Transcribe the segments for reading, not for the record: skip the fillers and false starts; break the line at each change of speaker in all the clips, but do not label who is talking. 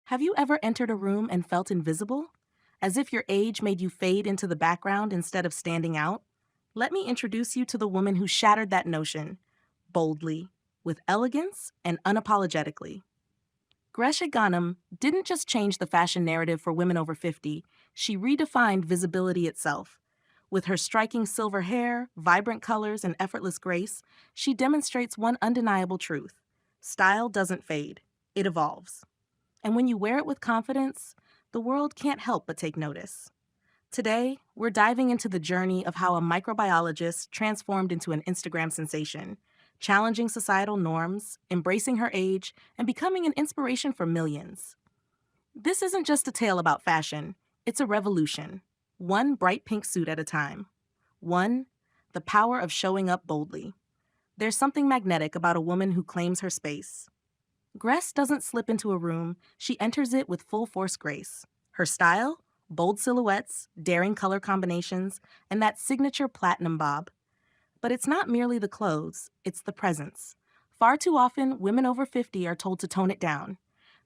Have you ever entered a room and felt invisible? As if your age made you fade into the background instead of standing out? Let me introduce you to the woman who shattered that notion, boldly, with elegance and unapologetically. Grece Ghanem didn't just change the fashion narrative for women over 50, she redefined visibility itself. With her striking silver hair, vibrant colors, and effortless grace, she demonstrates one undeniable truth. Style doesn't fade, it evolves. And when you wear it with confidence, the world can't help but take notice. Today, we're diving into the journey of how a microbiologist transformed into an Instagram sensation, challenging societal norms, embracing her age, and becoming an inspiration for millions. This isn't just a tale about fashion, it's a revolution. One bright pink suit at a time. One, the power of showing up boldly. There's something magnetic about a woman who claims her space. Grece doesn't slip into a room, she enters it with full force grace. Her style? Bold silhouettes, daring color combinations, and that signature platinum bob. But it's not merely the clothes, it's the presence. Far too often, women over 50 are told to tone it down.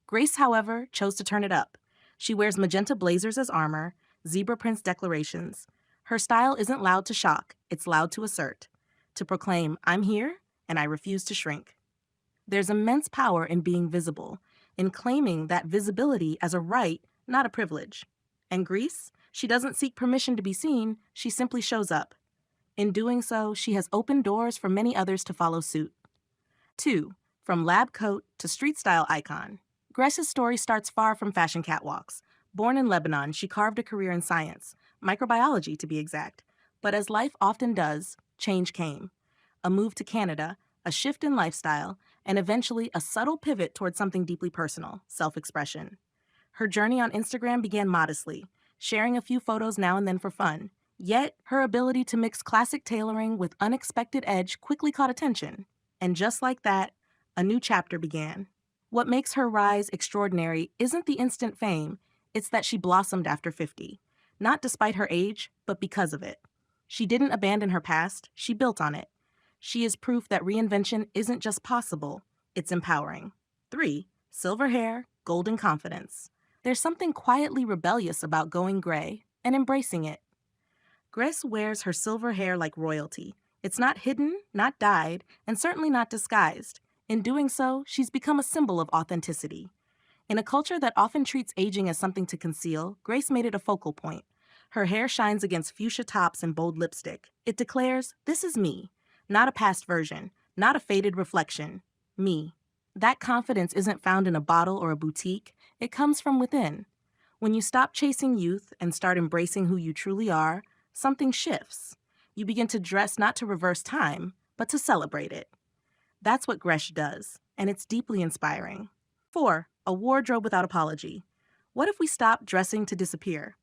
Grece, however, chose to turn it up. She wears magenta blazers as armor, zebra prints declarations. Her style isn't loud to shock, it's loud to assert. To proclaim, I'm here, and I refuse to shrink. There's immense power in being visible, in claiming that visibility as a right, not a privilege. And Grece, she doesn't seek permission to be seen, she simply shows up. In doing so, she has opened doors for many others to follow suit. 2. From lab coat to street-style icon. Grece's story starts far from fashion catwalks. Born in Lebanon, she carved a career in science, microbiology to be exact. But as life often does, change came. A move to Canada, a shift in lifestyle, and eventually a subtle pivot towards something deeply personal, self-expression. Her journey on Instagram began modestly, sharing a few photos now and then for fun. Yet, her ability to mix classic tailoring with unexpected edge quickly caught attention. And just like that, a new chapter began. What makes her rise extraordinary isn't the instant fame, it's that she blossomed after 50. Not despite her age, but because of it. She didn't abandon her past, she built on it. She is proof that reinvention isn't just possible, it's empowering. 3. Silver hair, golden confidence. There's something quietly rebellious about going gray and embracing it. Grece wears her silver hair like royalty. It's not hidden, not dyed, and certainly not disguised. In doing so, she's become a symbol of authenticity. In a culture that often treats aging as something to conceal, Grece made it a focal point. Her hair shines against fuchsia tops and bold lipstick. It declares, this is me. Not a past version, not a faded reflection. Me. That confidence isn't found in a bottle or a boutique, it comes from within. When you stop chasing youth and start embracing who you truly are, something shifts. You begin to dress not to reverse time, but to celebrate it. That's what Grece does, and it's deeply inspiring. 4. A wardrobe without apology. What if we stopped dressing to disappear?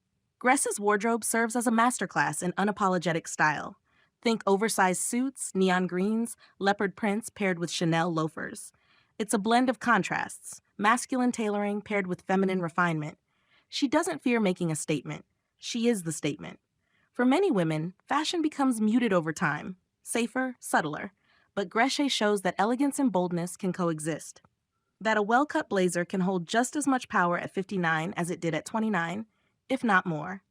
Grece's wardrobe serves as a masterclass in unapologetic style. Think oversized suits, neon greens, leopard prints paired with Chanel loafers. It's a blend of contrasts, masculine tailoring paired with feminine refinement. She doesn't fear making a statement. She is the statement. For many women, fashion becomes muted over time, safer, subtler. But Grece shows that elegance and boldness can coexist. That a well-cut blazer can hold just as much power at 59 as it did at 29, if not more.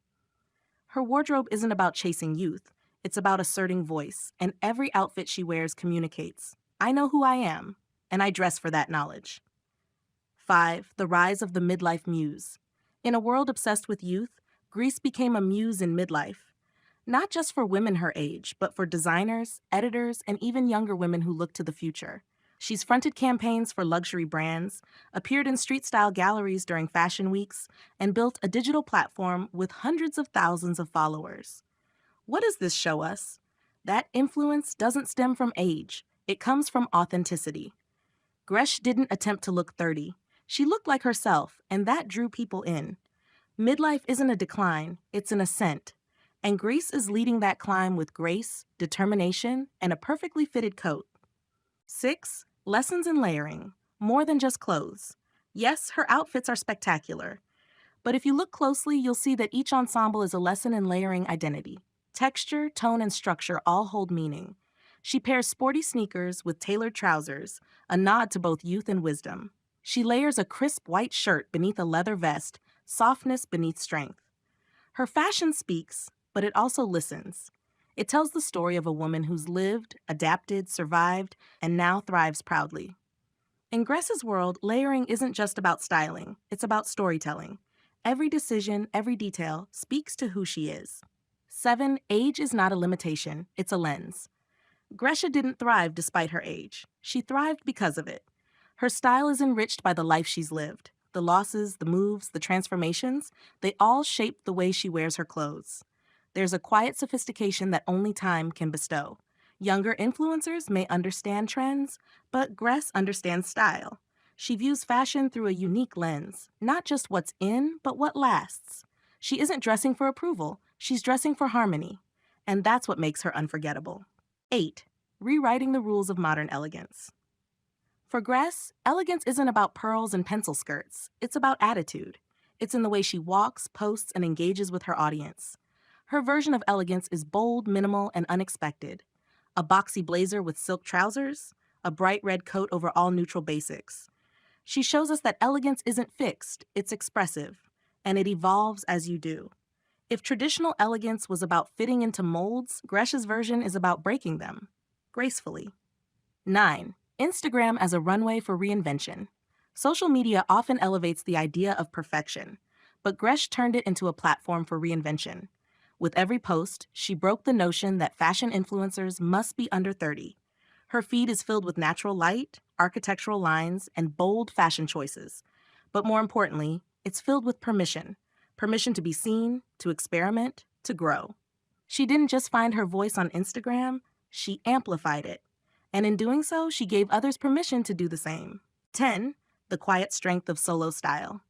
Her wardrobe isn't about chasing youth. It's about asserting voice, and every outfit she wears communicates. I know who I am, and I dress for that knowledge. 5. The rise of the midlife muse. In a world obsessed with youth, Grece became a muse in midlife. Not just for women her age, but for designers, editors, and even younger women who look to the future. She's fronted campaigns for luxury brands, appeared in street-style galleries during fashion weeks, and built a digital platform with hundreds of thousands of followers. What does this show us? That influence doesn't stem from age. It comes from authenticity. Grece didn't attempt to look 30. She looked like herself, and that drew people in. Midlife isn't a decline, it's an ascent. And Grece is leading that climb with grace, determination, and a perfectly fitted coat. 6. Lessons in layering. More than just clothes. Yes, her outfits are spectacular. But if you look closely, you'll see that each ensemble is a lesson in layering identity. Texture, tone, and structure all hold meaning. She pairs sporty sneakers with tailored trousers, a nod to both youth and wisdom. She layers a crisp white shirt beneath a leather vest, softness beneath strength. Her fashion speaks, but it also listens. It tells the story of a woman who's lived, adapted, survived, and now thrives proudly. In Grece's world, layering isn't just about styling, it's about storytelling. Every decision, every detail speaks to who she is. 7. Age is not a limitation, it's a lens. Grece didn't thrive despite her age. She thrived because of it. Her style is enriched by the life she's lived. The losses, the moves, the transformations, they all shape the way she wears her clothes. There's a quiet sophistication that only time can bestow. Younger influencers may understand trends, but Grece understands style. She views fashion through a unique lens, not just what's in, but what lasts. She isn't dressing for approval, she's dressing for harmony. And that's what makes her unforgettable. 8. Rewriting the rules of modern elegance. For Grece, elegance isn't about pearls and pencil skirts. It's about attitude. It's in the way she walks, posts, and engages with her audience. Her version of elegance is bold, minimal, and unexpected. A boxy blazer with silk trousers, a bright red coat over all neutral basics. She shows us that elegance isn't fixed, it's expressive, and it evolves as you do. If traditional elegance was about fitting into molds, Grece's version is about breaking them, gracefully. 9. Instagram as a runway for reinvention. Social media often elevates the idea of perfection, but Grece turned it into a platform for reinvention. With every post, she broke the notion that fashion influencers must be under 30. Her feed is filled with natural light, architectural lines, and bold fashion choices. But more importantly, it's filled with permission. Permission to be seen, to experiment, to grow. She didn't just find her voice on Instagram, she amplified it. And in doing so, she gave others permission to do the same. 10. The quiet strength of solo style.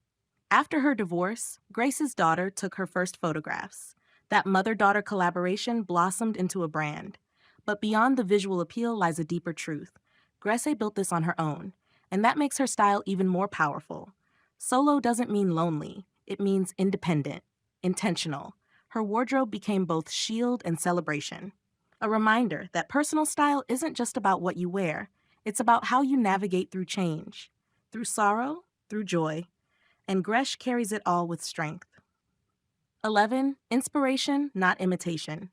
After her divorce, Grace's daughter took her first photographs. That mother-daughter collaboration blossomed into a brand. But beyond the visual appeal lies a deeper truth. Grece built this on her own, and that makes her style even more powerful. Solo doesn't mean lonely. It means independent, intentional. Her wardrobe became both shield and celebration. A reminder that personal style isn't just about what you wear. It's about how you navigate through change, through sorrow, through joy. And Grece carries it all with strength. 11. Inspiration, not imitation.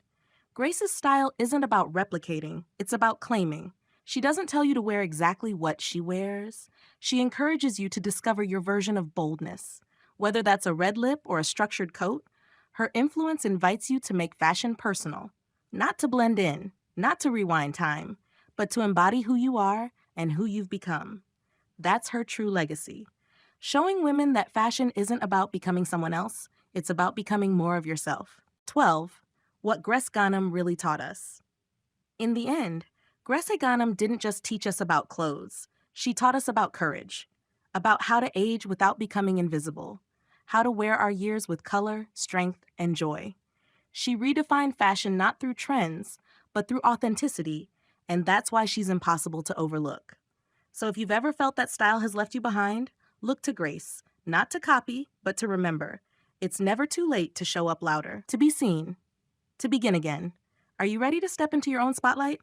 Grace's style isn't about replicating, it's about claiming. She doesn't tell you to wear exactly what she wears. She encourages you to discover your version of boldness. Whether that's a red lip or a structured coat, her influence invites you to make fashion personal. Not to blend in, not to rewind time, but to embody who you are and who you've become. That's her true legacy. Showing women that fashion isn't about becoming someone else, it's about becoming more of yourself. 12. What Grece Ghanem really taught us. In the end, Grece Ghanem didn't just teach us about clothes. She taught us about courage, about how to age without becoming invisible, how to wear our years with color, strength, and joy. She redefined fashion not through trends, but through authenticity, and that's why she's impossible to overlook. So if you've ever felt that style has left you behind, look to Grece, not to copy, but to remember. It's never too late to show up louder, to be seen, to begin again. Are you ready to step into your own spotlight?